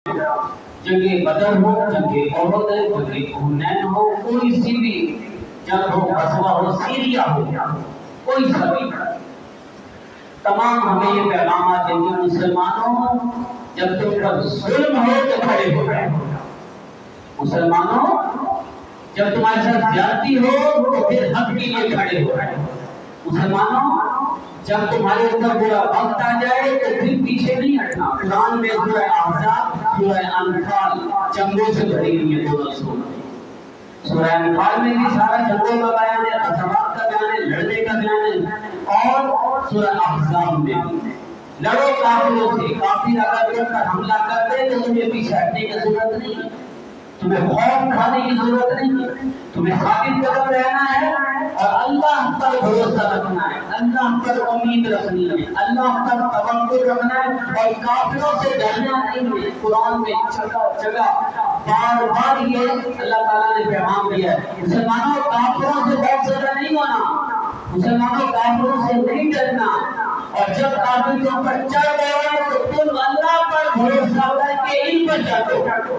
جنگ بدر ہو، جنگ احد ہے، جنگ حنین ہو، کوئی سی بھی جنگ ہو، غزوہ ہو، سیریا ہو، کوئی سا بھی تمام ہمیں یہ پیغامات دیں گے مسلمانوں جب تم پر ظلم ہو تو کھڑے ہو جائے، مسلمانوں جب تمہارے ساتھ زیادتی ہو تو پھر حق کے لیے کھڑے ہو جائے، مسلمانوں جب تمہارے اوپر برا وقت آ جائے تو پھر پیچھے نہیں ہٹنا۔ قرآن میں سورہ احزاب، سورہ انفال جنگوں سے بھری ہوئی ہے دونوں سورہ انفال میں بھی سارا جنگوں کا بیان ہے، غزوات کا بیان ہے، لڑنے کا بیان ہے، اور سورہ احزاب میں بھی لڑو کافروں سے، کافر اگر تم پر حملہ کرتے تو تمہیں پیچھے ہٹنے کی ضرورت نہیں، تمہیں خوف کھانے کی ضرورت نہیں، تمہیں ثابت قدم رہنا ہے اور اللہ پر بھروسہ رکھنا ہے، اللہ پر امید رکھنی ہے، اللہ پر توکل رکھنا ہے اور کافروں سے ڈرنا نہیں ہے۔ قرآن میں جگہ جگہ بار بار یہ اللہ تعالیٰ نے پیغام دیا ہے، مسلمانوں کافروں سے بہت زیادہ نہیں ہونا، مسلمانوں کافروں سے نہیں ڈرنا، اور جب کافر تم پر چڑھ گئے تو تم اللہ پر بھروسہ کر کے ان پر چڑھو۔